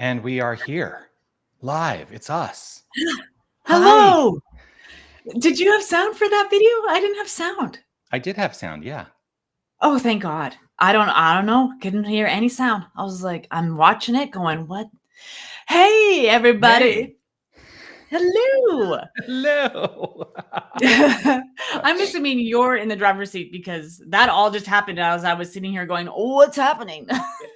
And we are here live. It's us. Hi. Hello. Did you have sound for that video? I didn't have sound. I did have sound. Yeah. Oh, thank God. I don't know. Couldn't hear any sound. I was like, I'm watching it going, what? Hey, everybody. Hello. Hello. I'm assuming you're in the driver's seat because that all just happened as I was sitting here going, oh, what's happening?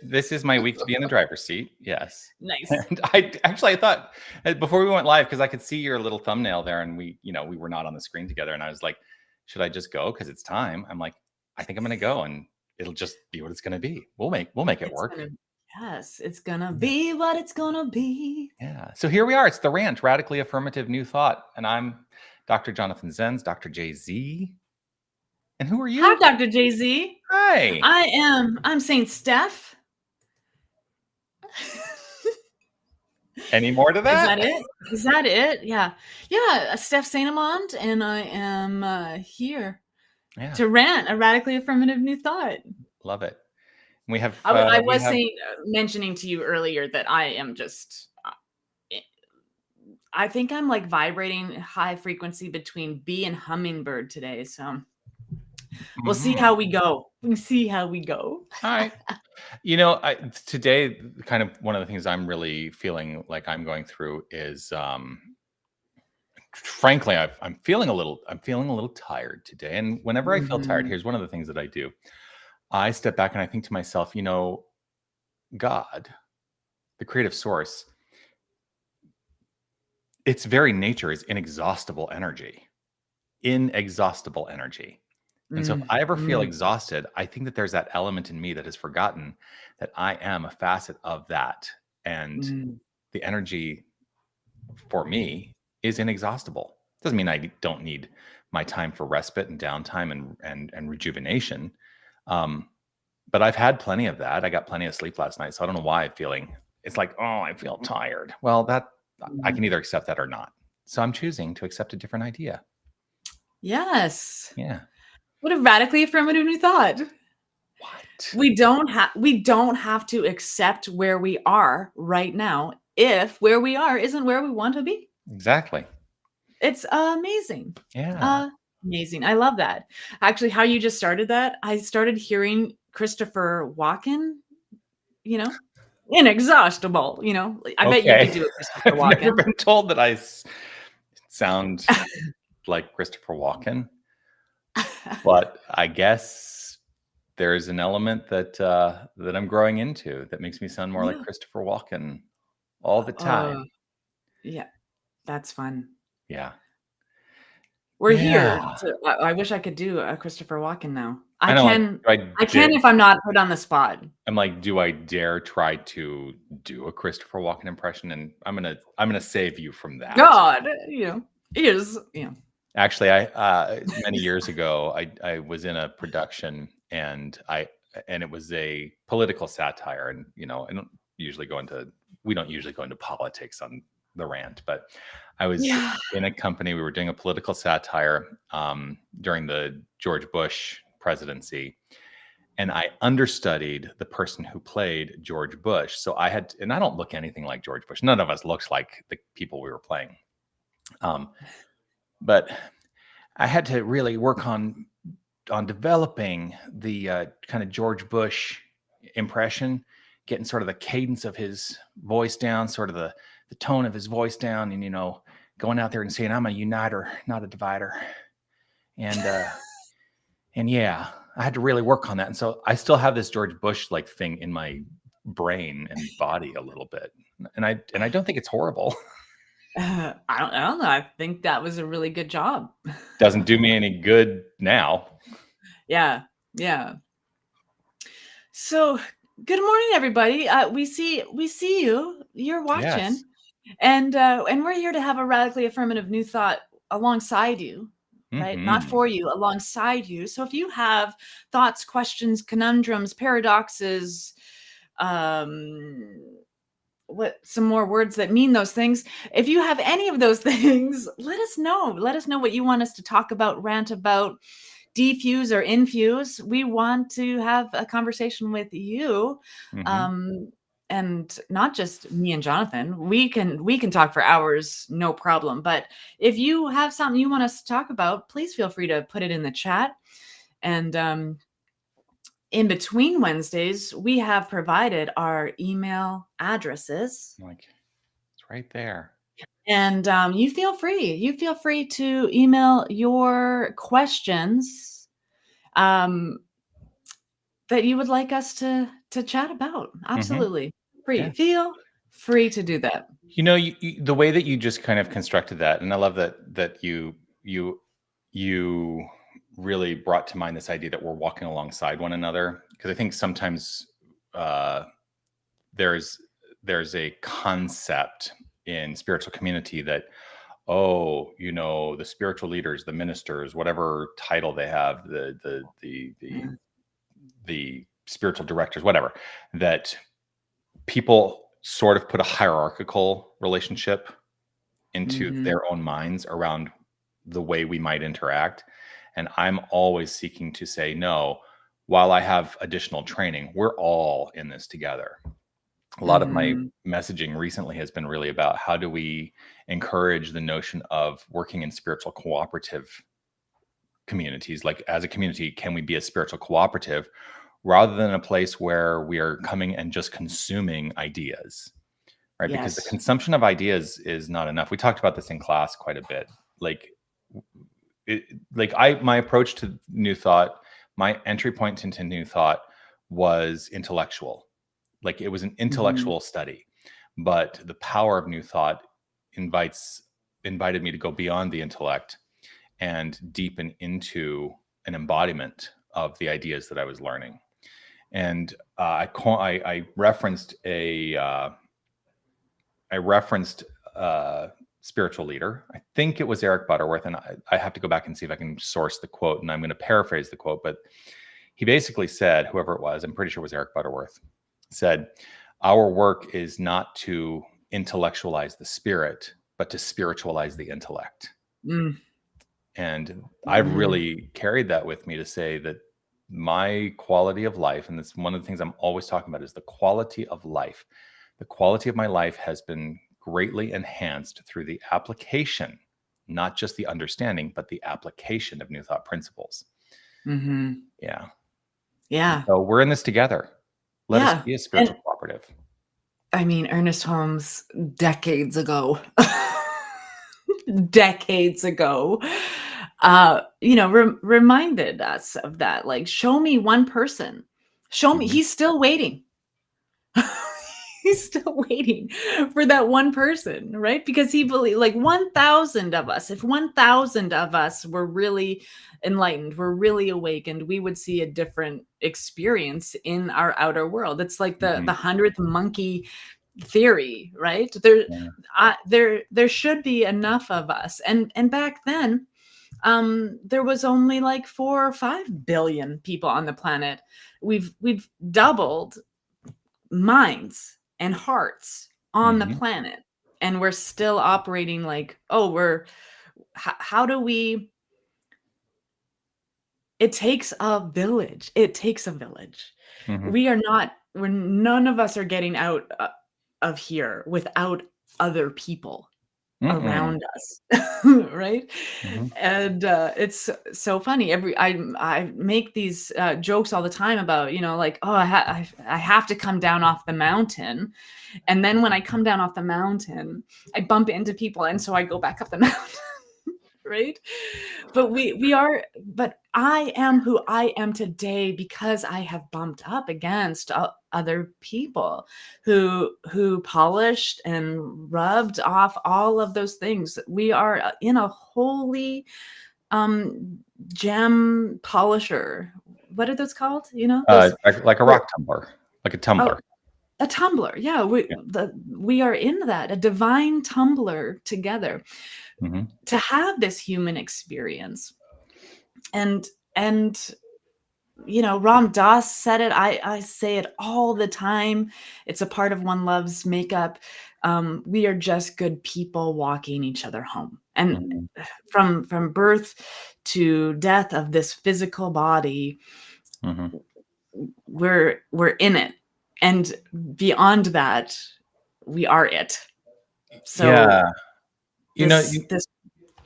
This is my week to be in the driver's seat. Yes. Nice. And I thought before we went live, because I could see your little thumbnail there and we were not on the screen together. And I was like, should I just go? Because it's time. I'm like, I think I'm going to go and it'll just be what it's going to be. We'll make it work. Yes, it's going to be what it's going to be. Yeah. So here we are. It's the RANT, Radically Affirmative New Thought. And I'm Dr. Jonathan Zenz, Dr. JZ. And who are you? Hi, Dr. JZ. Hi. I'm St. Steph. Any more to that? Is that it? Yeah. Steph St. Amand, and I am here to rant a radically affirmative new thought. Love it. We have. I was mentioning to you earlier that I am just. I think I'm like vibrating high frequency between bee and hummingbird today, so we'll see how we go. All right. Today, kind of one of the things I'm really feeling like I'm going through is, frankly, I'm feeling a little tired today. And whenever I feel tired, here's one of the things that I do. I step back and I think to myself, God, the creative source, its very nature is inexhaustible energy. And so if I ever feel exhausted, I think that there's that element in me that has forgotten that I am a facet of that. And the energy for me is inexhaustible. Doesn't mean I don't need my time for respite and downtime and rejuvenation. But I've had plenty of that. I got plenty of sleep last night. So I don't know why it's like, oh, I feel tired. Well, I can either accept that or not. So I'm choosing to accept a different idea. Yes. Yeah. What a radically affirmative new thought. What? We don't have to accept where we are right now if where we are isn't where we want to be. Exactly. It's amazing. Yeah. Amazing. I love that. Actually, how you just started that, I started hearing Christopher Walken, inexhaustible, I bet you could do it, Christopher Walken. I've never been told that I sound like Christopher Walken, but I guess there's an element that I'm growing into that makes me sound more like Christopher Walken all the time. Yeah, that's fun. Yeah. We're here. I wish I could do a Christopher Walken now. I can if I'm not put on the spot. I'm like, do I dare try to do a Christopher Walken impression? And I'm gonna save you from that. God, Actually, I many years ago, I was in a production and it was a political satire, and we don't usually go into politics on the RANT, but I was in a company. We were doing a political satire during the George Bush presidency, and I understudied the person who played George Bush. So I don't look anything like George Bush. None of us looks like the people we were playing. But I had to really work on developing the kind of George Bush impression, getting sort of the cadence of his voice down, sort of the tone of his voice down, and going out there and saying, I'm a uniter, not a divider. And yeah, I had to really work on that. And so I still have this George Bush like thing in my brain and body a little bit. And I don't think it's horrible. I don't know. I think that was a really good job. Doesn't do me any good now. Yeah. So good morning, everybody. We see you. You're watching. Yes. And we're here to have a radically affirmative new thought alongside you, right? Not for you, alongside you. So if you have thoughts, questions, conundrums, paradoxes, some more words that mean those things. If you have any of those things, let us know. Let us know what you want us to talk about, rant about, defuse or infuse. We want to have a conversation with you. not just me and Jonathan, we can talk for hours, no problem. But if you have something you want us to talk about, please feel free to put it in the chat. And in between Wednesdays, we have provided our email addresses. Like, it's right there. And you feel free to email your questions that you would like us to chat about. Absolutely. Feel free to do that. You know, the way that you just kind of constructed that, and I love that you really brought to mind this idea that we're walking alongside one another, because I think sometimes there's a concept in spiritual community that, oh, you know, the spiritual leaders, the ministers, whatever title they have, the spiritual directors, whatever, that people sort of put a hierarchical relationship into their own minds around the way we might interact. And I'm always seeking to say, no, while I have additional training, we're all in this together. A lot of my messaging recently has been really about how do we encourage the notion of working in spiritual cooperative communities. Like, as a community, can we be a spiritual cooperative rather than a place where we are coming and just consuming ideas, right? Yes. Because the consumption of ideas is not enough. We talked about this in class quite a bit. My approach to New Thought, my entry point into New Thought was intellectual. Like, it was an intellectual study, but the power of New Thought invited me to go beyond the intellect and deepen into an embodiment of the ideas that I was learning. And I referenced a spiritual leader. I think it was Eric Butterworth, and I have to go back and see if I can source the quote, and I'm going to paraphrase the quote, but he basically said, whoever it was, I'm pretty sure it was Eric Butterworth, said, our work is not to intellectualize the spirit, but to spiritualize the intellect. And I've really carried that with me to say that my quality of life, and that's one of the things I'm always talking about, is the quality of life. The quality of my life has been greatly enhanced through the application, not just the understanding, but the application of New Thought principles. Yeah. So we're in this together. Let us be a spiritual cooperative. I mean, Ernest Holmes, decades ago, reminded us of that. Like, show me one person. Show me. He's still waiting. He's still waiting for that one person, right? Because he believed, like, 1,000 of us, if 1,000 of us were really enlightened, were really awakened, we would see a different experience in our outer world. It's like the 100th monkey theory, right? There should be enough of us. And back then, there was only like 4 or 5 billion people on the planet. We've doubled minds and hearts on the planet, and we're still operating like, how do we? It takes a village. None of us are getting out of here without other people around us, right? And it's so funny. I make these jokes all the time about, like, I have to come down off the mountain, and then when I come down off the mountain, I bump into people, and so I go back up the mountain. Right? But I am who I am today because I have bumped up against other people who polished and rubbed off all of those things. We are in a holy gem polisher. What are those called? Like a rock tumbler, like a tumbler. A tumbler. Yeah. We are in that, a divine tumbler together. To have this human experience. And Ram Dass said it. I say it all the time. It's a part of One Love's makeup. We are just good people walking each other home. And from birth to death of this physical body, we're in it. And beyond that, we are it. So Yeah. this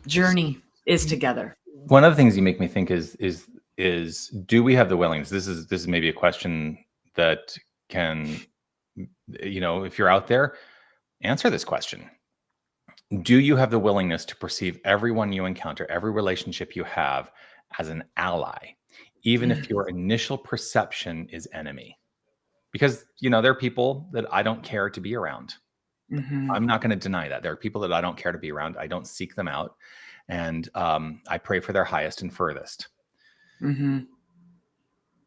journey is together. One of the things you make me think is do we have the willingness? This is maybe a question that can, if you're out there, answer this question. Do you have the willingness to perceive everyone you encounter, every relationship you have, as an ally, even if your initial perception is enemy? Because, there are people that I don't care to be around. Mm-hmm. I'm not going to deny that. There are people that I don't care to be around. I don't seek them out. And I pray for their highest and furthest. Mm-hmm.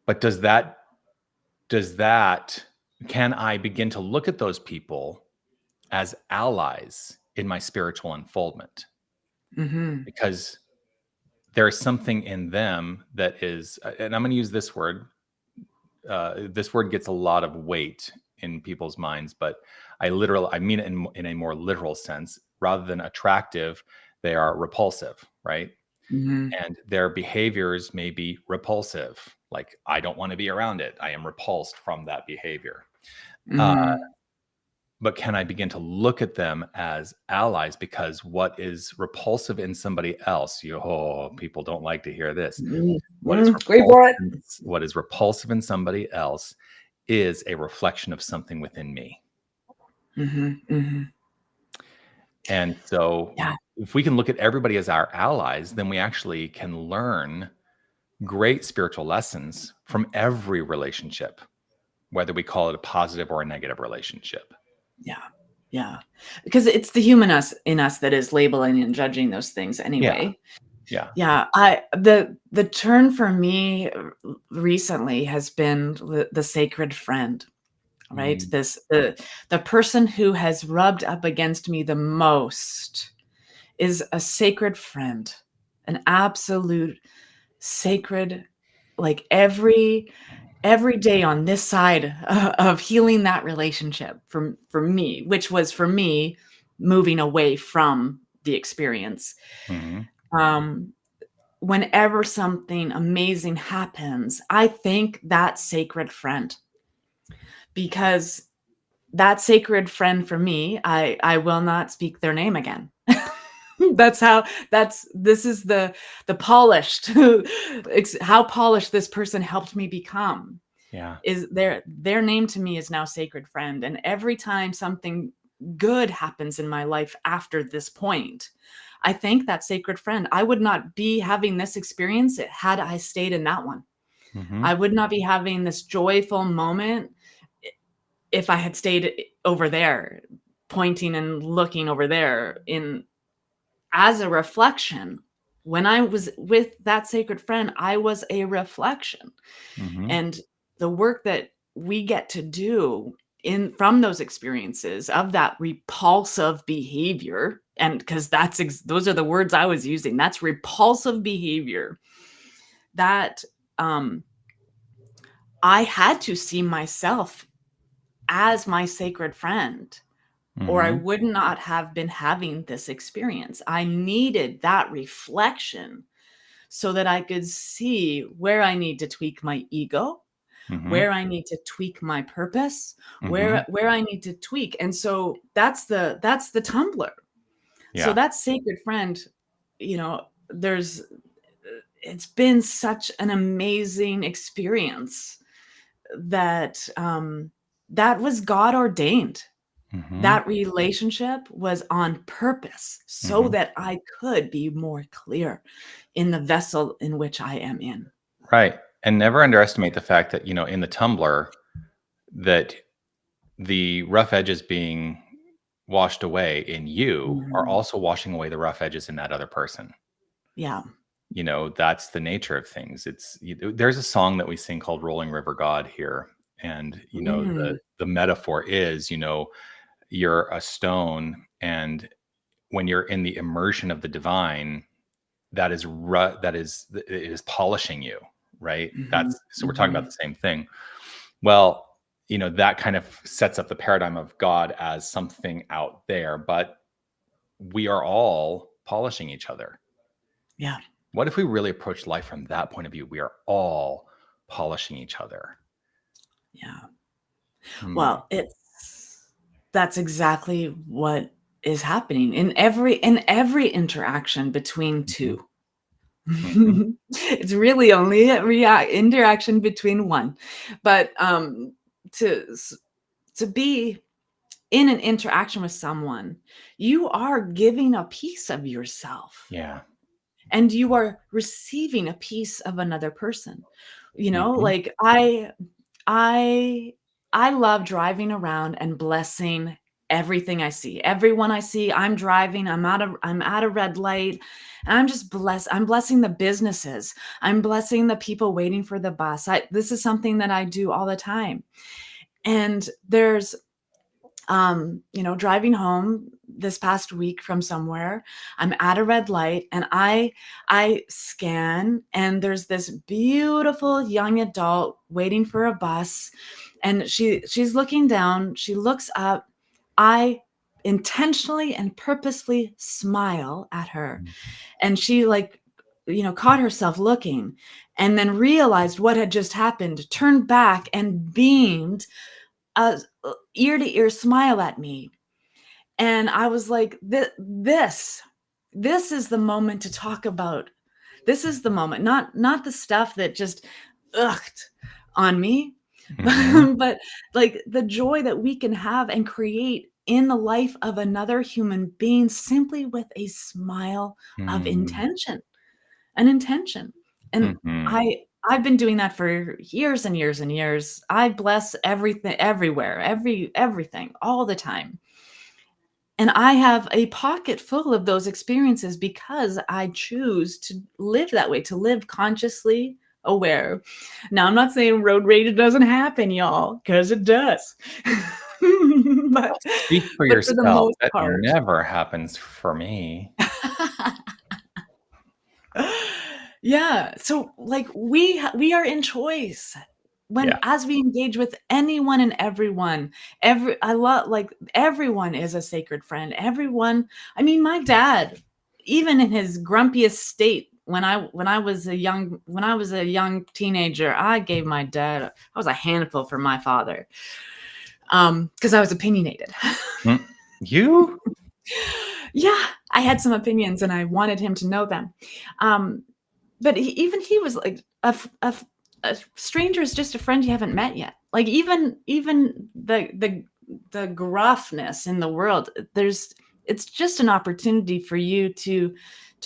But can I begin to look at those people as allies in my spiritual unfoldment? Mm-hmm. Because there is something in them that is, and I'm going to use this word. This word gets a lot of weight in people's minds, but I mean it in a more literal sense. Rather than attractive, they are repulsive, right? Mm-hmm. And their behaviors may be repulsive. Like, I don't want to be around it. I am repulsed from that behavior. Mm-hmm. But can I begin to look at them as allies? Because what is repulsive in somebody else, people don't like to hear this. What is repulsive in somebody else is a reflection of something within me. Mm-hmm. Mm-hmm. And so if we can look at everybody as our allies, then we actually can learn great spiritual lessons from every relationship, whether we call it a positive or a negative relationship. Yeah. Yeah. Because it's the human in us that is labeling and judging those things anyway. Yeah. Yeah. The turn for me recently has been the sacred friend, right? The person who has rubbed up against me the most is a sacred friend, an absolute sacred, like every day on this side of healing that relationship for me, which was for me moving away from the experience. Mm-hmm. Whenever something amazing happens, I thank that sacred friend, because that sacred friend for me, I will not speak their name again. This is the polished how polished this person helped me become. Yeah. Is their name to me is now sacred friend. And every time something good happens in my life after this point, I thank that sacred friend. I would not be having this experience had I stayed in that one. Mm-hmm. I would not be having this joyful moment if I had stayed over there, pointing and looking over there as a reflection. When I was with that sacred friend, I was a reflection. Mm-hmm. And the work that we get to do from those experiences of that repulsive behavior, and because those are the words I was using, that's repulsive behavior, that I had to see myself as my sacred friend, or I Mm-hmm. would not have been having this experience. I needed that reflection so that I could see where I need to tweak my ego, Mm-hmm. where I need to tweak my purpose, Mm-hmm. where I need to tweak. And so that's the tumbler. Yeah. So that sacred friend, it's been such an amazing experience that that was God ordained. Mm-hmm. That relationship was on purpose so Mm-hmm. that I could be more clear in the vessel in which I am in. Right. And never underestimate the fact that, in the tumbler, that the rough edges being washed away in you are also washing away the rough edges in that other person. Yeah. That's the nature of things. There's a song that we sing called Rolling River God here. And, the metaphor is, you're a stone, and when you're in the immersion of the divine, it is polishing you, right? So we're talking about the same thing. Well, that kind of sets up the paradigm of God as something out there, but we are all polishing each other. Yeah. What if we really approach life from that point of view? We are all polishing each other. Yeah. Mm. Well, that's exactly what is happening in every interaction between Mhm. two. Mhm. It's really only a interaction between one. But, to s to be in an interaction with someone, you are giving a piece of yourself, Yeah. and you are receiving a piece of another person. Mhm. Like, I I love driving around and blessing everything I see. Everyone I see, I'm driving, I'm at a red light, and I'm blessing the businesses. I'm blessing the people waiting for the bus. This is something that I do all the time. And there's driving home this past week from somewhere, I'm at a red light and I scan, and there's this beautiful young adult waiting for a bus, and she's looking down, she looks up. I intentionally and purposefully smile at her, Mm. and she, like, caught herself looking, and then realized what had just happened, turned back and beamed a ear to ear smile at me. And I was like, this is the moment to talk about. This is the moment, not the stuff that just ughed on me, Mhm. but like the joy that we can have and create in the life of another human being simply with a smile of Mm. intention, an intention. And Mhm. I've been doing that for years and years and years. I bless everything, everywhere, everything, all the time. And I have a pocket full of those experiences because I choose to live that way, to live consciously aware. Now, I'm not saying road rage doesn't happen, y'all, because it does. but Speak for but for the yourself. most That part. never happens for me. Yeah, so, like, we are in choice when Yeah. as we engage with anyone and everyone. I love, like, everyone is a sacred friend. Everyone, I mean, my dad, even in his grumpiest state, when I was a young teenager, I gave my dad I was a handful for my father, because I was opinionated. Mm. You? Yeah, I had some opinions, and I wanted him to know them. Um, but even he was like, a stranger is just a friend you haven't met yet. Like, even the gruffness in the world, it's just an opportunity for you to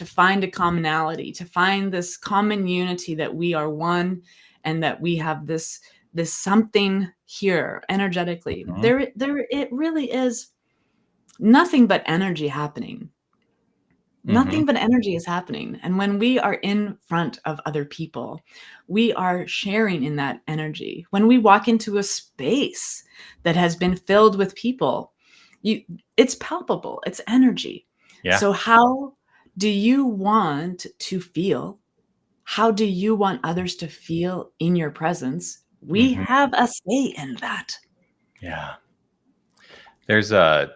find a commonality, to find this common unity that we are one, and that we have this something here energetically. Mhm. There it really is nothing but energy happening. Mhm. Nothing but energy is happening, and when we are in front of other people, we are sharing in that energy. When we walk into a space that has been filled with people, you it's palpable, it's energy. Yeah. So how do you want to feel? How do you want others to feel in your presence? We Mhm. have a say in that. Yeah. There's a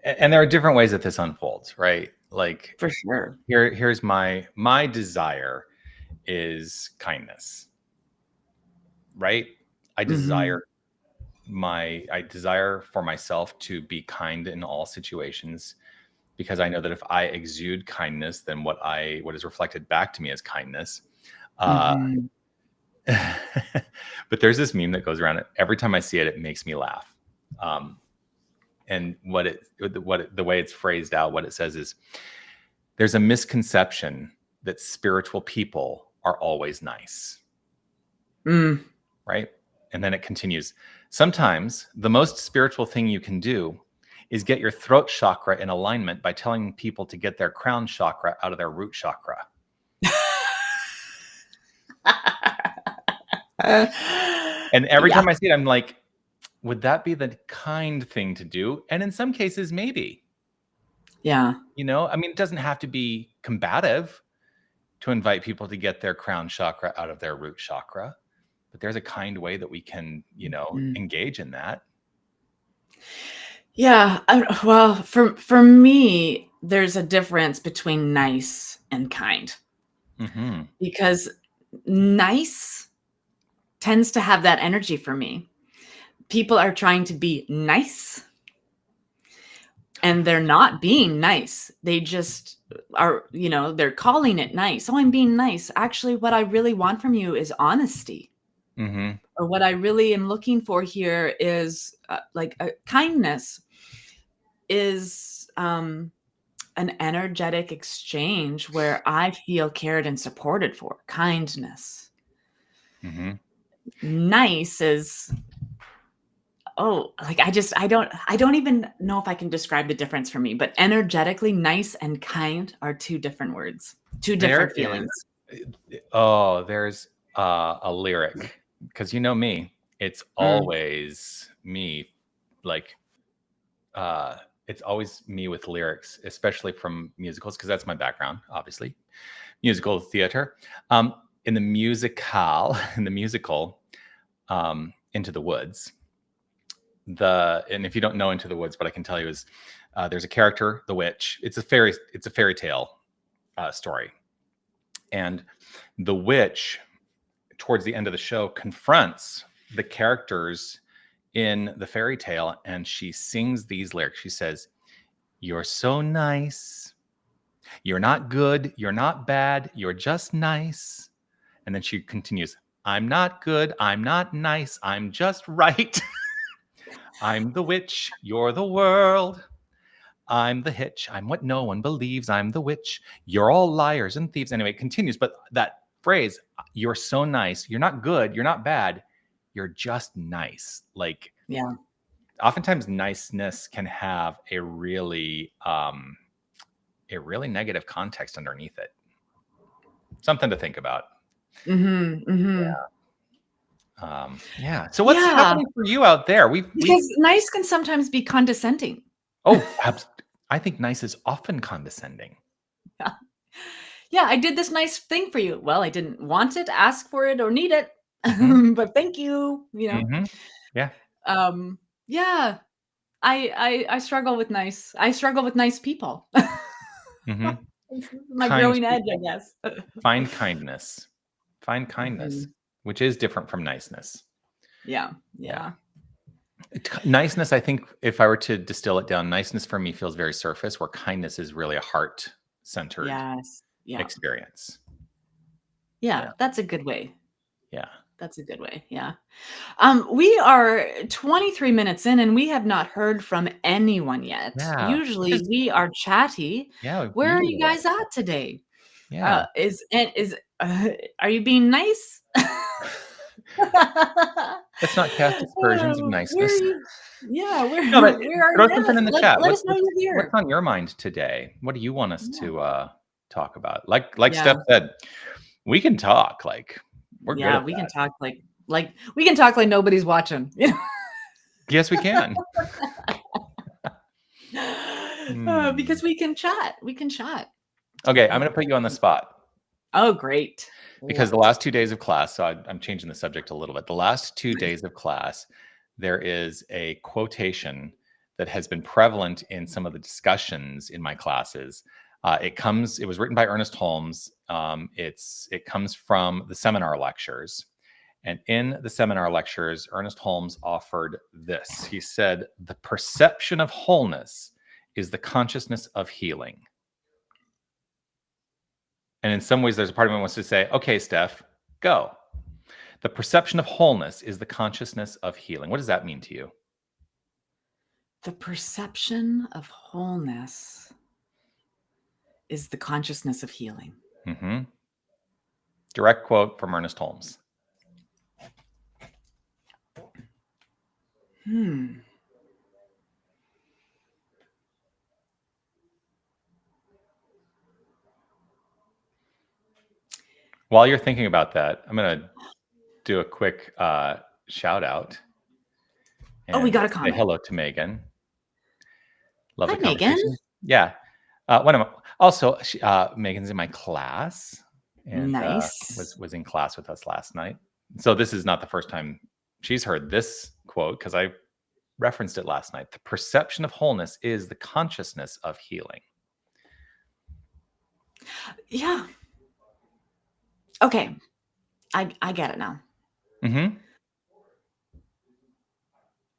and there are different ways that this unfolds, right? Like, For sure. here's my desire is kindness, right? I Mhm. desire I desire for myself to be kind in all situations, because I know that if I exude kindness, then what is reflected back to me is kindness. Uh, Mhm. but there's this meme that goes around. Every time I see it, it makes me laugh. Um, and the way it's phrased out, what it says is, there's a misconception that spiritual people are always nice, Mm. right? And then it continues. Sometimes the most spiritual thing you can do is get your throat chakra in alignment by telling people to get their crown chakra out of their root chakra. And every Yeah. time I see it, I'm like, would that be the kind thing to do? And in some cases, maybe. Yeah. I mean, it doesn't have to be combative to invite people to get their crown chakra out of their root chakra, but there's a kind way that we can, Mm. engage in that. Yeah, well, for me, there's a difference between nice and kind, Mhm. because nice tends to have that energy for me. People are trying to be nice, and they're not being nice. They just are, they're calling it nice. Oh, I'm being nice. Actually, what I really want from you is honesty. Or what I really am looking for here is kindness is an energetic exchange where I feel cared and supported for. Kindness. Nice is, I don't even know if I can describe the difference for me, but energetically, nice and kind are two different words, two different feelings. There's a lyric, because you know me, it's always me, it's always me with lyrics, especially from musicals, because that's my background, obviously, musical theater. In the musical, Into the Woods, and if you don't know Into the Woods, what I can tell you is there's a character, the witch. It's a fairy tale story, and the witch, towards the end of the show, confronts the characters in the fairy tale, and she sings these lyrics. She says, "You're so nice. You're not good. You're not bad. You're just nice." And then she continues, "I'm not good. I'm not nice. I'm just right. I'm the witch. You're the world. I'm the hitch. I'm what no one believes. I'm the witch. You're all liars and thieves." Anyway, it continues. But that phrase, "You're so nice. You're not good. You're not bad. You're just nice." Yeah. Oftentimes niceness can have a really negative context underneath it. Something to think about. Yeah. So what's happening for you out there? Because nice can sometimes be condescending. I think nice is often condescending. Yeah, I did this nice thing for you. Well, I didn't want it, ask for it, or need it, but thank you. Yeah. Yeah. I struggle with nice. I struggle with nice people. My growing edge, I guess. Find kindness. Find kindness, which is different from niceness. Yeah. Niceness, I think, if I were to distill it down, niceness for me feels very surface, where kindness is really a heart-centered experience. Yeah, that's a good way. Yeah. That's a good way. Yeah. We are 23 minutes in, and we have not heard from anyone yet. Yeah. Usually we are chatty. Yeah. Where are you guys at today? Yeah. Are you being nice? Let's not cast aspersions of niceness. Throw something in the chat. Let us know you're here. What's on your mind today? What do you want us to talk about? Like Steph said, we can talk. We're good at we can that. talk we can talk like nobody's watching. Yes, we can. Because we can chat. Okay, I'm going to put you on the spot. Oh, great. Because the last 2 days of class, so I'm changing the subject a little bit. The last 2 days of class, there is a quotation that has been prevalent in some of the discussions in my classes. It was written by Ernest Holmes. It comes from the seminar lectures. And in the seminar lectures, Ernest Holmes offered this. He said, "The perception of wholeness is the consciousness of healing." And in some ways, there's a part of me that wants to say, "Okay, Steph, go." The perception of wholeness is the consciousness of healing. What does that mean to you? The perception of wholeness is the consciousness of healing. Direct quote from Ernest Holmes. While you're thinking about that, I'm going to do a quick shout out. We got a comment. Say hello to Megan. Love Hi, the conversation. Megan. Yeah. Megan's in my class and nice. Was in class with us last night. So this is not the first time she's heard this quote, because I referenced it last night. The perception of wholeness is the consciousness of healing. Yeah. Okay. I get it now.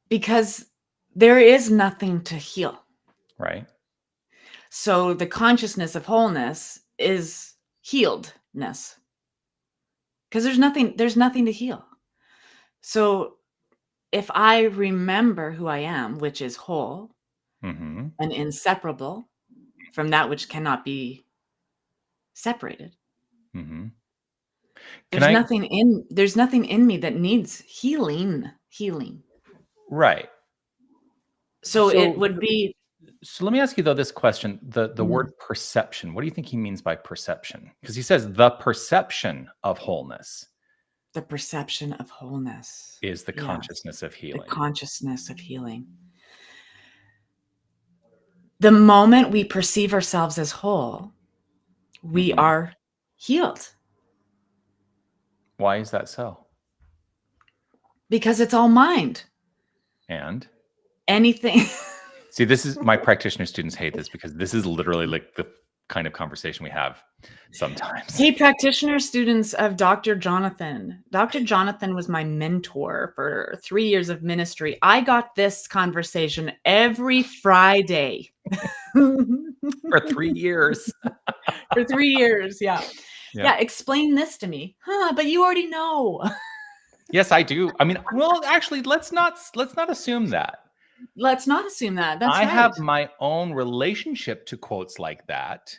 Because there is nothing to heal. Right. So the consciousness of wholeness is healedness. Because there's nothing to heal. So if I remember who I am, which is whole and inseparable from that which cannot be separated, there's nothing in me that needs healing. Right. So it would be. So let me ask you though this question: the word perception. What do you think he means by perception? Because he says the perception of wholeness. The perception of wholeness is the consciousness of healing. The consciousness of healing. The moment we perceive ourselves as whole, we are healed. Why is that so? Because it's all mind. And? Anything. See, this is, my practitioner students hate this because this is literally like the kind of conversation we have sometimes. Hey, practitioner students of Dr. Jonathan. Dr. Jonathan was my mentor for 3 years of ministry. I got this conversation every Friday. For 3 years. For 3 years, yeah. Yeah, explain this to me. But you already know. Yes, I do. I mean, well, actually, let's not assume that. Let's not assume that. That's I right. have my own relationship to quotes like that.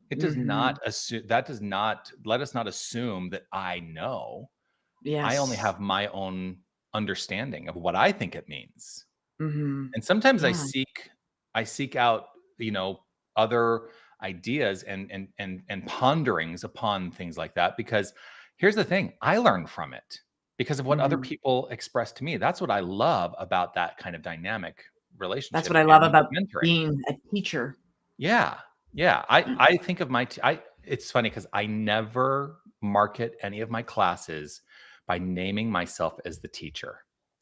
It does not assume, that does not, let us not assume that I know. Yes. I only have my own understanding of what I think it means. And sometimes I seek out, other ideas and ponderings upon things like that, because here's the thing, I learn from it because of what other people express to me. That's what I love about that kind of dynamic relationship. That's what I love about being a teacher. Yeah. Yeah. I think of it's funny because I never market any of my classes by naming myself as the teacher.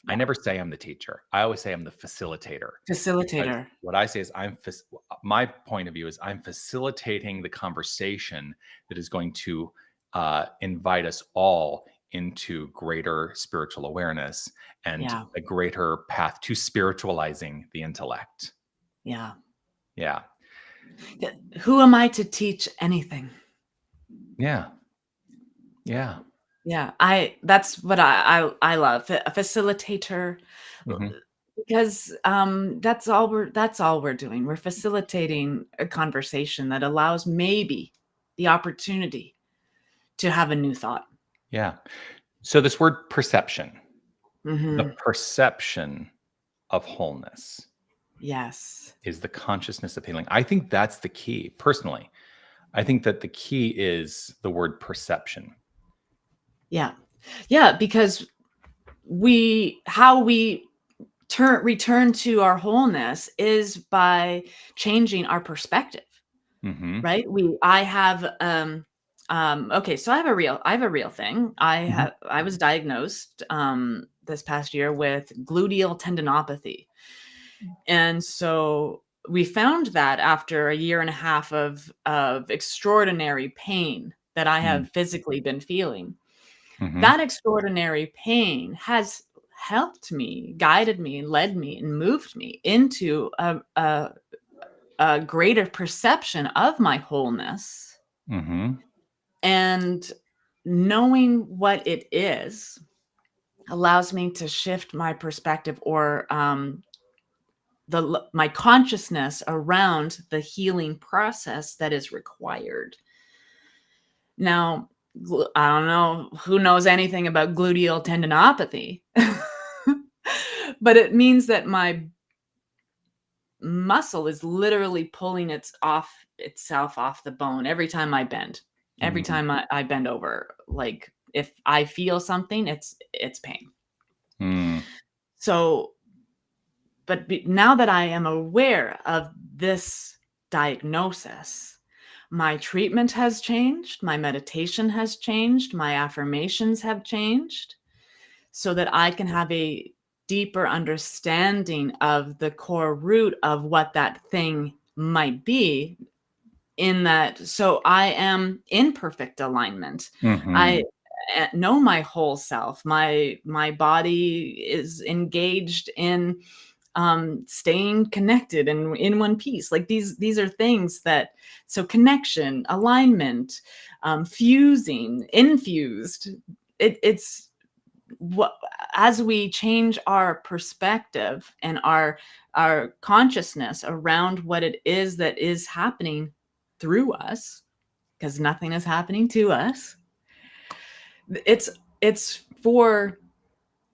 I never say I'm the teacher. I always say I'm the facilitator. Facilitator. What I say is my point of view is I'm facilitating the conversation that is going to invite us all into greater spiritual awareness and a greater path to spiritualizing the intellect. Yeah. Yeah. Who am I to teach anything? Yeah. Yeah. Yeah. That's what I love. A facilitator. Because that's all we're doing. We're facilitating a conversation that allows maybe the opportunity to have a new thought. Yeah. So this word perception, the perception of wholeness. Yes. Is the consciousness of healing. I think that's the key. Personally, I think that the key is the word perception. Yeah. Yeah, because how we return to our wholeness is by changing our perspective. Right? I have okay, so I have a real thing. I was diagnosed this past year with gluteal tendinopathy. And so we found that after a year and a half of extraordinary pain that I have physically been feeling. That extraordinary pain has helped me, guided me, led me, and moved me into a greater perception of my wholeness. And knowing what it is allows me to shift my perspective or my consciousness around the healing process that is required. Now, I don't know who knows anything about gluteal tendinopathy, but it means that my muscle is literally pulling itself off the bone every time I bend. Every time I bend over, like if I feel something, it's pain. So, but now that I am aware of this diagnosis, my treatment has changed, my meditation has changed, my affirmations have changed, so that I can have a deeper understanding of the core root of what that thing might be. In that, so I am in perfect alignment. know my whole self. My body is engaged in staying connected and in one piece. Like these are things that, so connection, alignment, fusing, infused. It's what, as we change our perspective and our consciousness around what it is that is happening through us, because nothing is happening to us. It's for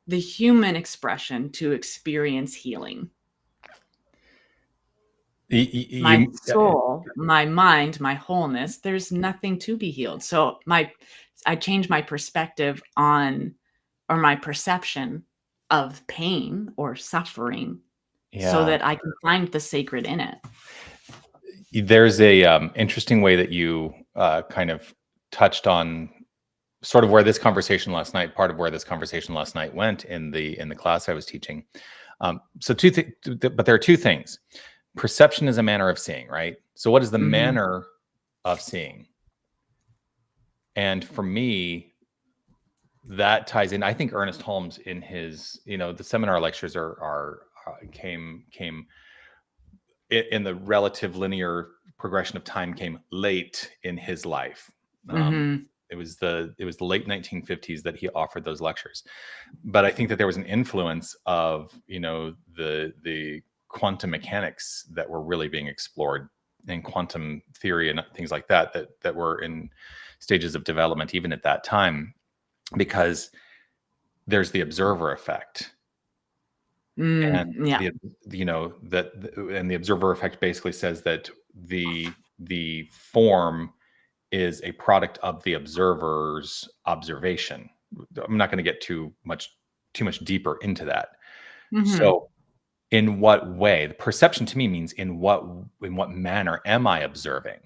the human expression to experience healing. My soul, my mind, my wholeness, there's nothing to be healed. So I change my perspective on, or my perception of pain or suffering, so that I can find the sacred in it. There's a interesting way that you kind of touched on sort of where this conversation last night, part of where this conversation last night went in the class I was teaching. So but there are two things. Perception is a manner of seeing, right? So what is the manner of seeing? And for me, that ties in. I think Ernest Holmes, in his, the seminar lectures came in the relative linear progression of time, came late in his life. It was the late 1950s that he offered those lectures. But I think that there was an influence of, the quantum mechanics that were really being explored, and quantum theory and things like that were in stages of development even at that time, because there's the observer effect. And the observer effect basically says that the form is a product of the observer's observation. I'm not going to get too much deeper into that. So in what way? The perception to me means in what manner am I observing?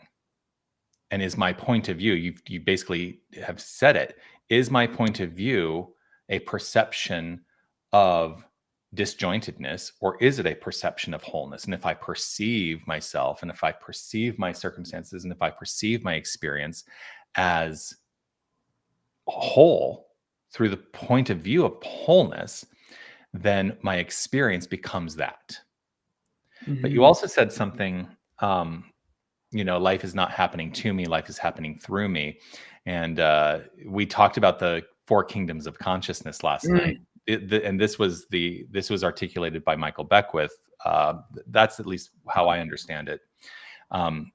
And is my point of view, you basically have said it, is my point of view a perception of disjointedness, or is it a perception of wholeness? And if I perceive myself, and if I perceive my circumstances, and if I perceive my experience as whole through the point of view of wholeness, then my experience becomes that. But you also said something, life is not happening to me, life is happening through me. And we talked about the 4 kingdoms of consciousness last night. And this was articulated by Michael Beckwith. That's at least how I understand it. And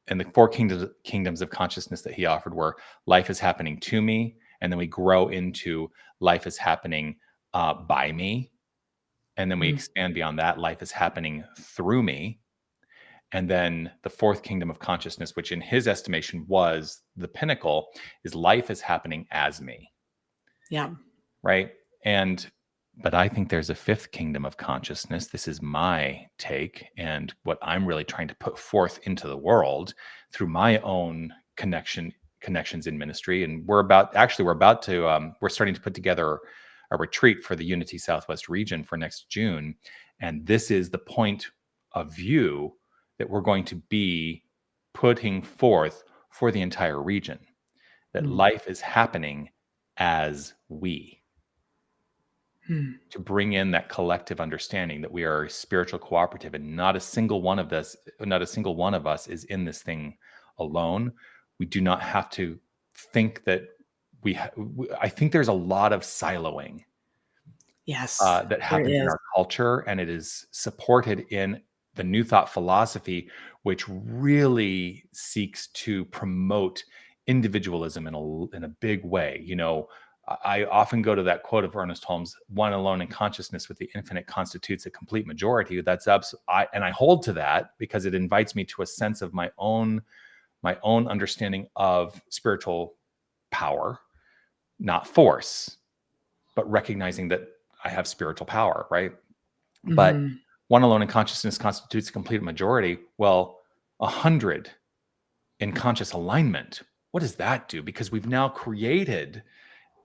the 4 kingdoms of consciousness that he offered were: life is happening to me, and then we grow into life is happening by me, and then we expand beyond that, life is happening through me. And then the 4th kingdom of consciousness, which in his estimation was the pinnacle, is life is happening as me. Yeah. Right. But I think there's a 5th kingdom of consciousness. This is my take, and what I'm really trying to put forth into the world through my own connections in ministry. And we're starting to put together a retreat for the Unity Southwest region for next June. And this is the point of view that we're going to be putting forth for the entire region, that life is happening as we. To bring in that collective understanding that we are a spiritual cooperative, and not a single one of us is in this thing alone. We do not have to think that I think there's a lot of siloing that happens in our culture, and it is supported in the New Thought philosophy, which really seeks to promote individualism in a big way. I often go to that quote of Ernest Holmes: "One alone in consciousness with the infinite constitutes a complete majority." And I hold to that because it invites me to a sense of my own understanding of spiritual power, not force, but recognizing that I have spiritual power, right? But one alone in consciousness constitutes a complete majority. Well, 100 in conscious alignment, what does that do? Because we've now created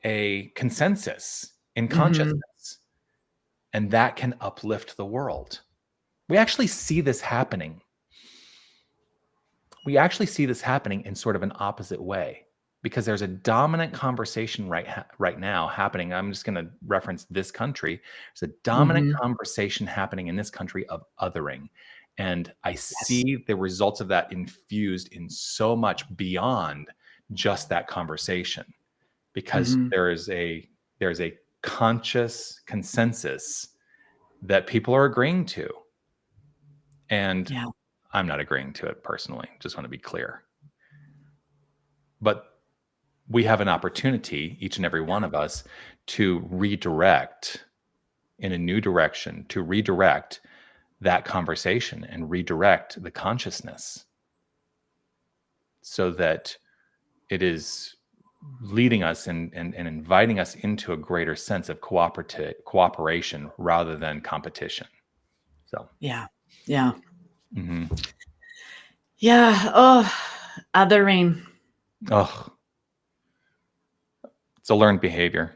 a consensus in consciousness, and that can uplift the world. We actually see this happening. We actually see this happening in sort of an opposite way, because there's a dominant conversation right now happening. I'm just going to reference this country. There's a dominant conversation happening in this country of othering. And I see the results of that infused in so much beyond just that conversation, because there's a conscious consensus that people are agreeing to. And I'm not agreeing to it personally. Just want to be clear. But we have an opportunity, each and every one of us, to redirect in a new direction, to redirect that conversation and redirect the consciousness so that it is leading us and inviting us into a greater sense of cooperation rather than competition. So yeah. Mm-hmm. Yeah. Oh, othering. Oh, it's a learned behavior.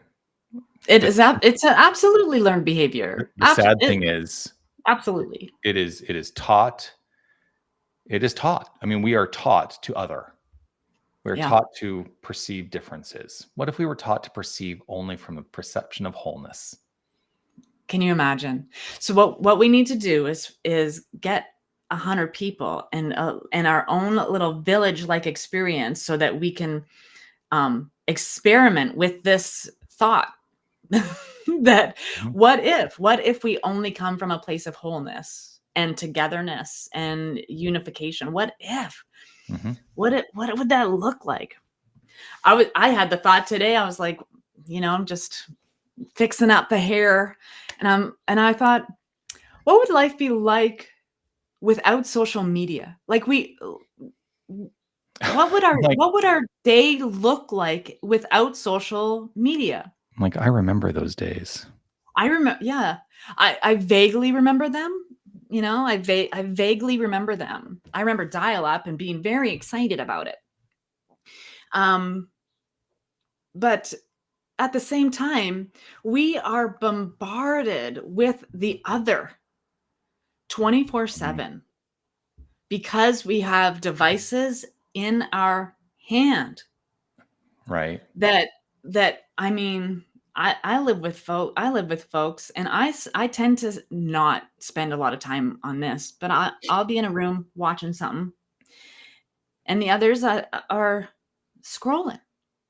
It's an absolutely learned behavior. The sad thing is, absolutely, it is taught. It is taught. I mean, we are taught to other. We're taught to perceive differences. What if we were taught to perceive only from the perception of wholeness? Can you imagine? So what we need to do is get 100 people and our own little village-like experience so that we can experiment with this thought that what if we only come from a place of wholeness and togetherness and unification? What if? What would that look like? I had the thought today. I was like, I'm just fixing up the hair, and I thought, what would life be like without social media? Like what would our day look like without social media? Like, I remember those days. I remember, yeah. I vaguely remember them. I vaguely remember them. I remember dial-up and being very excited about it. But at the same time, we are bombarded with the other 24/7 because we have devices in our hand. Right. That I mean, I live with folks, and I tend to not spend a lot of time on this, but I'll be in a room watching something, and the others are scrolling.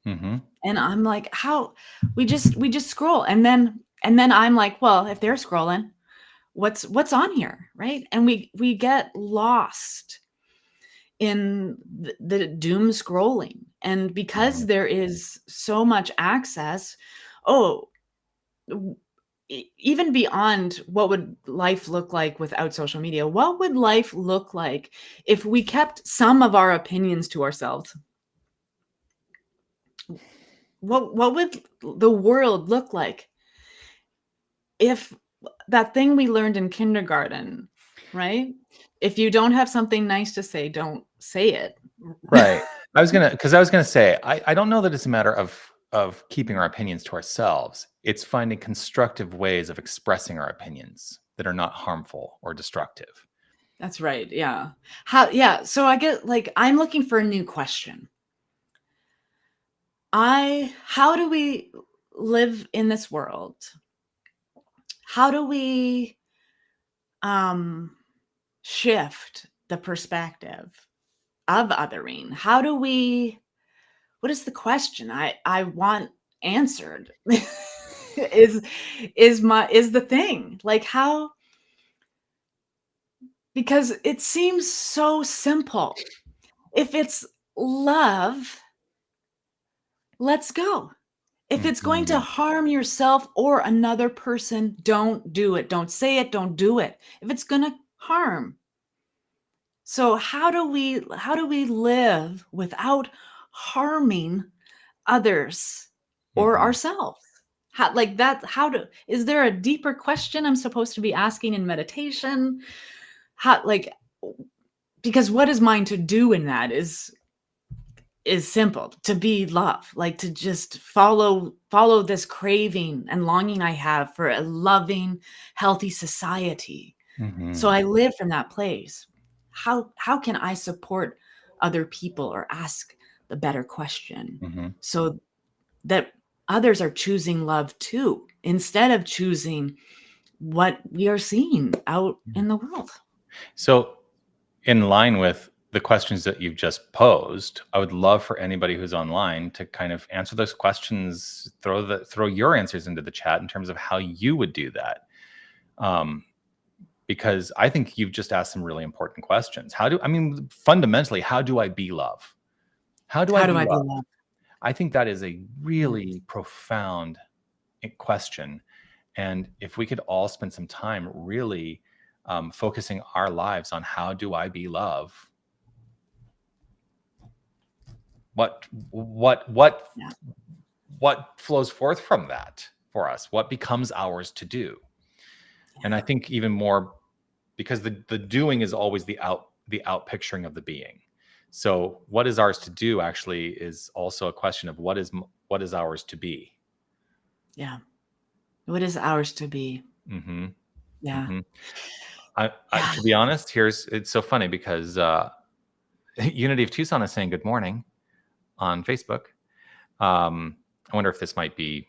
And I'm like, how we just scroll, and then I'm like, well, if they're scrolling, what's on here, right? And we get lost in the doom scrolling, and because there is so much access, even beyond what would life look like without social media, what would life look like if we kept some of our opinions to ourselves? What would the world look like if that thing we learned in kindergarten, right? If you don't have something nice to say, don't say it. Right. I was gonna say, I don't know that it's a matter of keeping our opinions to ourselves. It's finding constructive ways of expressing our opinions that are not harmful or destructive. That's right. Yeah. So I get, like, I'm looking for a new question. How do we live in this world? How do we shift the perspective of othering? What is the question I want answered? is the thing, like, how, because it seems so simple. If it's love, let's go. If it's going to harm yourself or another person, don't do it. Don't say it. Don't do it. If it's going to harm. So how do we live without harming others or ourselves? Is there a deeper question I'm supposed to be asking in meditation? Because what is mine to do in that is simple: to be love, like to just follow this craving and longing I have for a loving, healthy society. So I live from that place. How can I support other people or ask the better question, Mm-hmm. so that others are choosing love too, instead of choosing what we are seeing out in the world. So, in line with the questions that you've just posed, I would love for anybody who's online to kind of answer those questions, throw your answers into the chat in terms of how you would do that. Because I think you've just asked some really important questions. Fundamentally, how do I be love? How do I be love? I think that is a really profound question. And if we could all spend some time really focusing our lives on how do I be love, what flows forth from that for us? What becomes ours to do? And I think even more, because the doing is always the out picturing of the being. So what is ours to do actually is also a question of what is ours to be. Yeah. What is ours to be? Mm-hmm. Yeah. Mm-hmm. To be honest, it's so funny because Unity of Tucson is saying good morning on Facebook. I wonder if this might be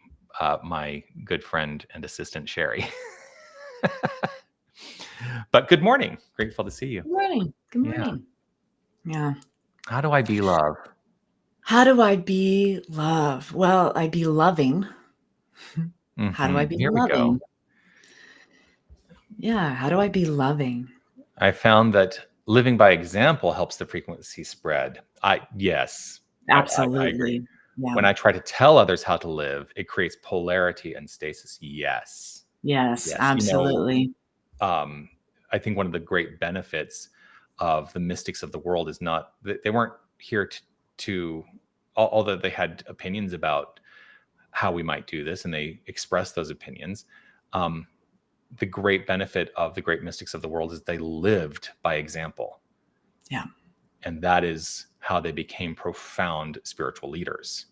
my good friend and assistant, Sherry. But good morning. Grateful to see you. Good morning. Good morning. Yeah. How do I be love? How do I be love? Well, I be loving. Mm-hmm. How do I be Here loving? we go. Yeah. How do I be loving? I found that living by example helps the frequency spread. Yes. Absolutely. I agree. Yeah. When I try to tell others how to live, it creates polarity and stasis. Yes, absolutely. I think one of the great benefits of the mystics of the world is not that they weren't here to although they had opinions about how we might do this and they expressed those opinions. The great benefit of the great mystics of the world is they lived by example. Yeah. And that is how they became profound spiritual leaders.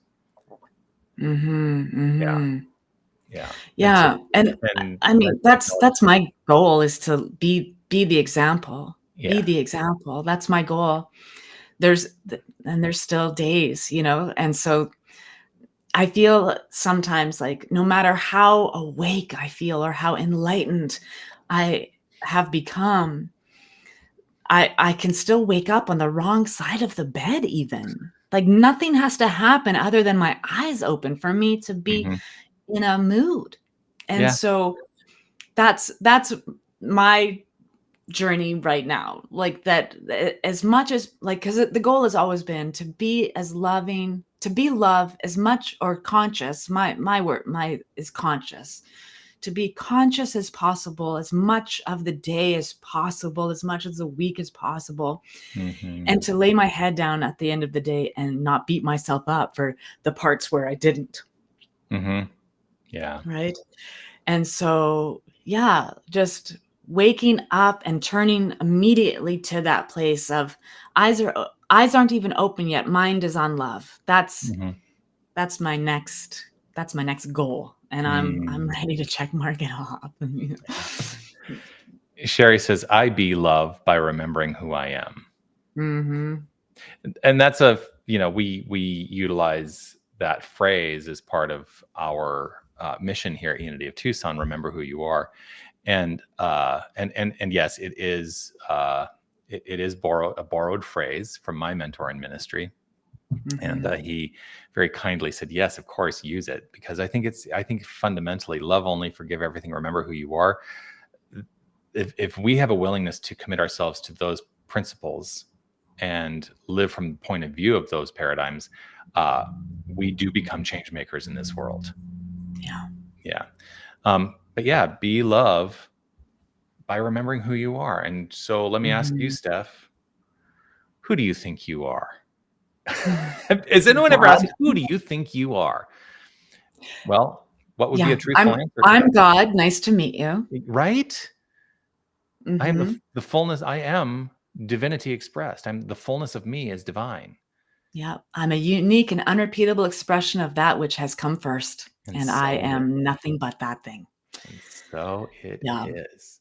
Mm-hmm. Mm-hmm. Yeah. Yeah. And I mean, that's my goal, is to be the example. Yeah. Be the example. That's my goal. There's still days, and so I feel sometimes like no matter how awake I feel or how enlightened I have become, I can still wake up on the wrong side of the bed even. Like nothing has to happen other than my eyes open for me to be in a mood. And so that's my journey right now. Like that, as much as because the goal has always been to be as loving, to be love as much, or conscious. My word is conscious. To be conscious as possible, as much of the day as possible, as much of the week as possible, and to lay my head down at the end of the day and not beat myself up for the parts where I didn't. Yeah. Right. And so, just waking up and turning immediately to that place of eyes aren't even open yet. Mind is on love. That's my next goal. And I'm ready to check mark it off. Sherry says, I be love by remembering who I am. Mm-hmm. And that's we utilize that phrase as part of our mission here at Unity of Tucson, remember who you are. And yes, it is a borrowed phrase from my mentor in ministry. And he very kindly said, yes, of course, use it, because I think fundamentally love only, forgive everything, remember who you are. If we have a willingness to commit ourselves to those principles and live from the point of view of those paradigms, we do become change makers in this world. Yeah. But be love by remembering who you are. And so let me ask you, Steph, who do you think you are? Has anyone ever asked, who do you think you are? Well, what would be a truthful answer? I'm God. Nice to meet you. Right? I am the fullness. I am divinity expressed. I'm the fullness of me is divine. Yeah. I'm a unique and unrepeatable expression of that which has come first. And so I am nothing but that thing. And so it is.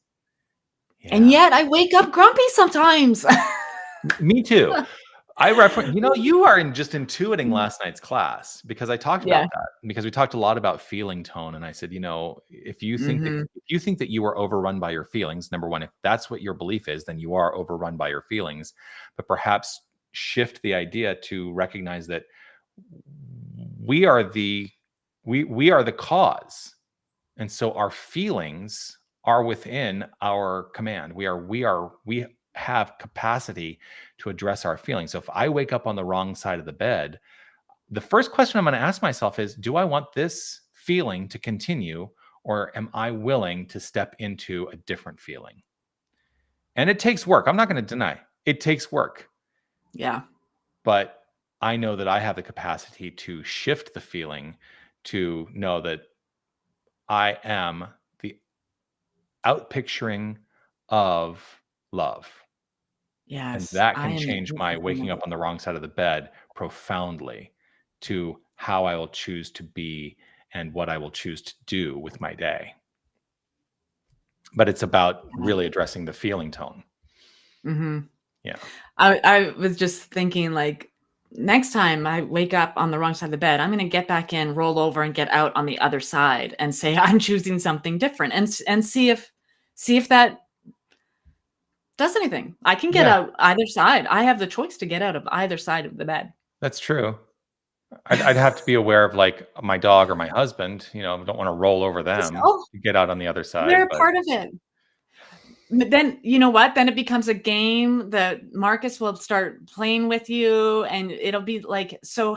Yeah. And yet I wake up grumpy sometimes. Me too. I reference, you are just intuiting last night's class because I talked about that, because we talked a lot about feeling tone. And I said, if you think that you are overrun by your feelings, number one, if that's what your belief is, then you are overrun by your feelings. But perhaps shift the idea to recognize that we are the cause. And so our feelings are within our command. We have capacity to address our feelings. So if I wake up on the wrong side of the bed, the first question I'm going to ask myself is, do I want this feeling to continue, or am I willing to step into a different feeling? And it takes work. I'm not going to deny it takes work. Yeah. But I know that I have the capacity to shift the feeling to know that I am the outpicturing of love. Yes. And that can change my waking up on the wrong side of the bed profoundly to how I will choose to be and what I will choose to do with my day. But it's about really addressing the feeling tone. Mm-hmm. Yeah. I was just thinking, like, next time I wake up on the wrong side of the bed, I'm going to get back in, roll over, and get out on the other side and say I'm choosing something different, and see if that does anything. I can get out either side. I have the choice to get out of either side of the bed. That's true. I'd have to be aware of, like, my dog or my husband. I don't want to roll over them to get out on the other side. They're a part of it. But then, you know what? Then it becomes a game that Marcus will start playing with you, and it'll be like, so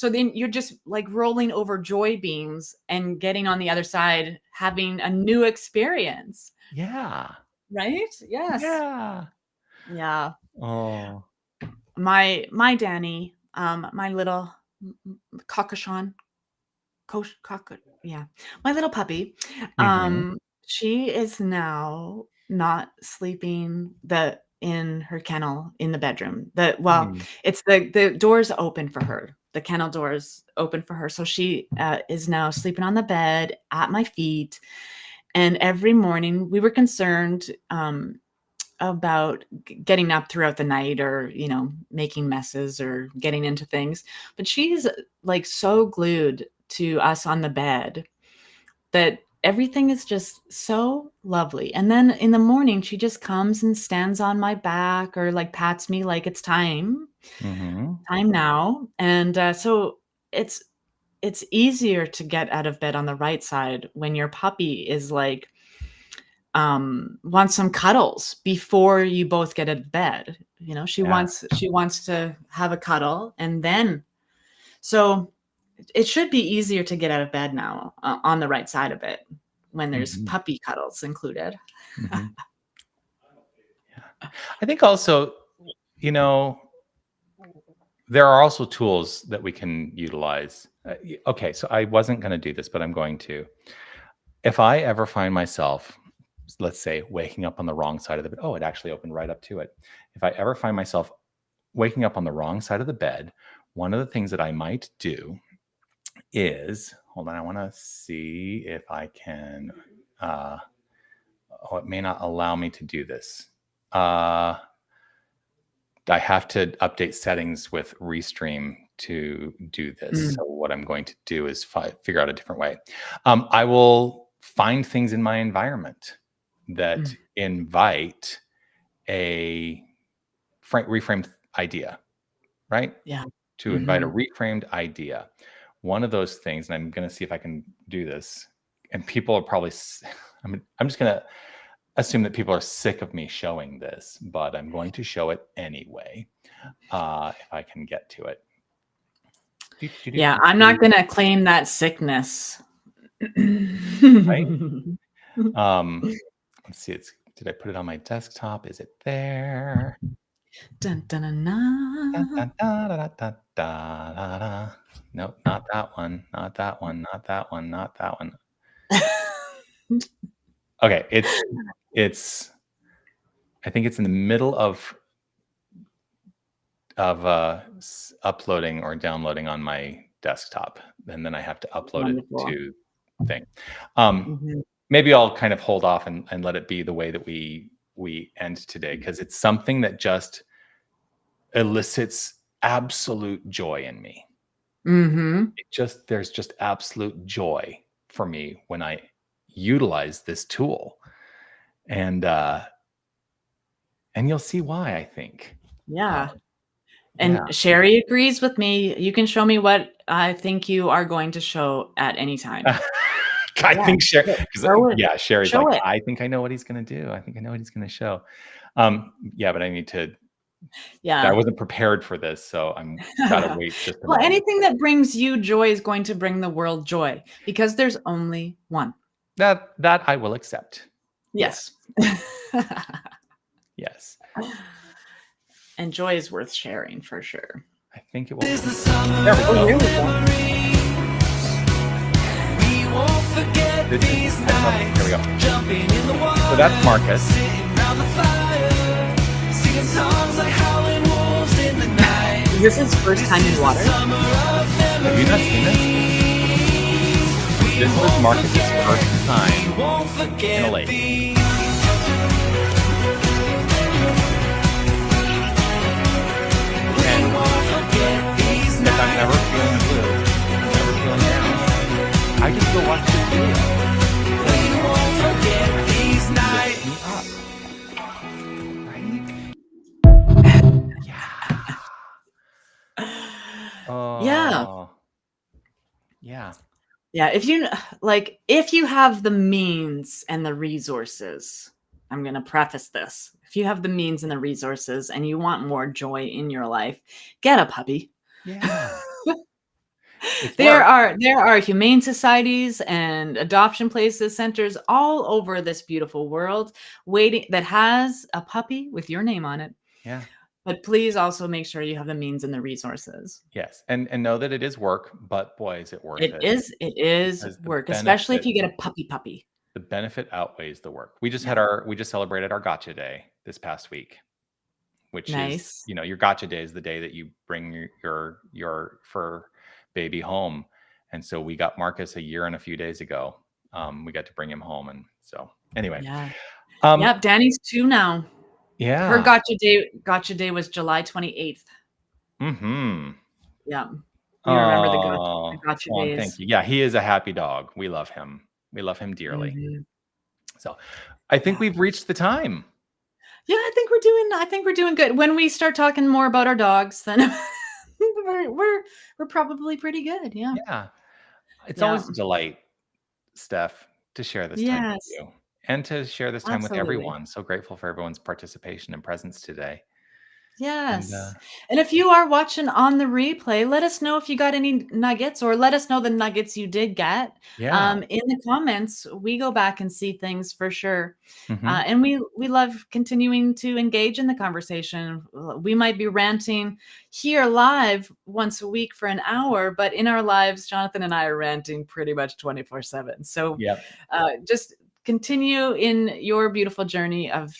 then you're just like rolling over joy beams and getting on the other side, having a new experience. Yeah. Right? Yes. Yeah. Yeah. Oh. My Danny, my little cockachon, yeah, my little puppy, she is now not sleeping in her kennel in the bedroom. It's the door's open for her. The kennel door's open for her. So she is now sleeping on the bed at my feet. And every morning we were concerned about getting up throughout the night, or making messes or getting into things, but she's like so glued to us on the bed that everything is just so lovely. And then in the morning she just comes and stands on my back, or like pats me like it's time now. And so it's easier to get out of bed on the right side when your puppy is like wants some cuddles before you both get out of bed. She wants to have a cuddle, and then so it should be easier to get out of bed now on the right side of it when there's puppy cuddles included. Yeah. I think also, there are also tools that we can utilize. Okay, so I wasn't going to do this, but I'm going to. If I ever find myself, let's say, waking up on the wrong side of the bed. Oh, it actually opened right up to it. If I ever find myself waking up on the wrong side of the bed, one of the things that I might do is, hold on, I want to see if I can, it may not allow me to do this. I have to update settings with Restream to do this. So what I'm going to do is figure out a different way. I will find things in my environment that invite a reframed idea, right? Yeah. To invite a reframed idea. One of those things, and I'm going to see if I can do this, and people are probably, I'm just going to assume that people are sick of me showing this, but I'm going to show it anyway, if I can get to it. Yeah, I'm not going to claim that sickness. Right? Let's see. Did I put it on my desktop? Is it there? Dun, dun, dun, dun. Dun, dun, da, da, da, da, da. Nope, not that one. Not that one. Not that one. Not that one. Okay, it's. I think it's in the middle of uploading or downloading on my desktop, and then I have to upload it to thing. Maybe I'll kind of hold off and let it be the way that we end today, because it's something that just elicits absolute joy in me. Mm-hmm. There's just absolute joy for me when I utilize this tool. And you'll see why, I think. Yeah. Yeah. And Sherry agrees with me. You can show me what I think you are going to show at any time. I Yeah. think Sherry, Sherry's Show like, it. I think I know what he's gonna do. I think I know what he's gonna show. Yeah, but I need to. I wasn't prepared for this, so I'm gotta wait just a Well, moment. anything that brings you joy is going to bring the world joy because there's only one. That I will accept. Yes. Yes. And joy is worth sharing for sure. I think it will. There we go. Here we go. Here we go. So that's Marcus. Is this his first time in water? Have you not seen this? This was Marcus's first time in a lake. And if I'm ever feeling blue, I'm ever feeling down, I just go watch this video. Yeah. Yeah. Yeah. If you have the means and the resources, I'm going to preface this. If you have the means and the resources and you want more joy in your life, get a puppy. Yeah. There are humane societies and adoption places, centers all over this beautiful world waiting that has a puppy with your name on it. Yeah. But please also make sure you have the means and the resources. Yes. And know that it is work, but boy, is it worth it. It is work, especially if you get a puppy. The benefit outweighs the work. We just celebrated our gotcha day this past week, which is, your gotcha day is the day that you bring your fur baby home. And so we got Marcus a year and a few days ago. We got to bring him home. And so anyway. Yeah. Yep. Danny's 2 now. Yeah. Her gotcha day was July 28th. Mm-hmm. Yeah. You remember the gotcha days. Thank you. Yeah, he is a happy dog. We love him. We love him dearly. Mm-hmm. So I think we've reached the time. Yeah, I think we're doing good. When we start talking more about our dogs, then we're probably pretty good. Yeah. Yeah. It's always a delight, Steph, to share this time with you and to share this time with everyone. So grateful for everyone's participation and presence today. Yes. And if you are watching on the replay, let us know if you got any nuggets, or let us know the nuggets you did get. Yeah. In the comments, we go back and see things for sure. Mm-hmm. And we love continuing to engage in the conversation. We might be ranting here live once a week for an hour, but in our lives, Jonathan and I are ranting pretty much 24/7. So just continue in your beautiful journey of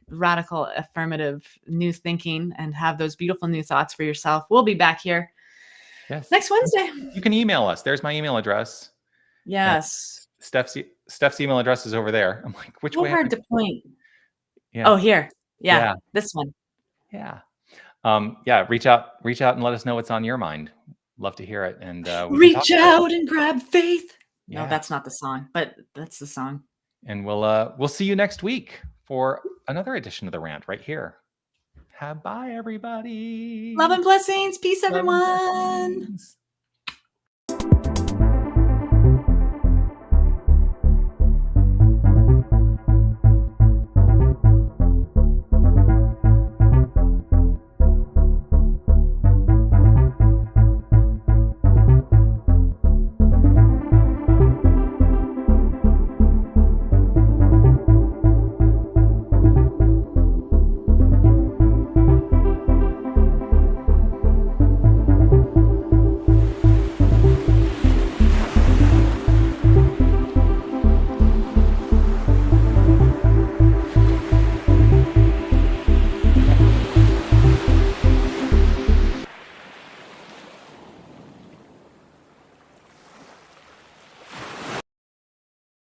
radical affirmative new thinking and have those beautiful new thoughts for yourself. We'll be back here next Wednesday. You can email us. There's my email address. Yes. Steph's email address is over there. I'm like, which way? Hard to point. Yeah. Oh, here. Yeah. This one. Yeah. Reach out and let us know what's on your mind. Love to hear it. And reach out and grab faith. Yeah. No, that's not the song, but that's the song. And we'll see you next week for another edition of the Rant right here. Bye, everybody. Love and blessings. Peace, everyone.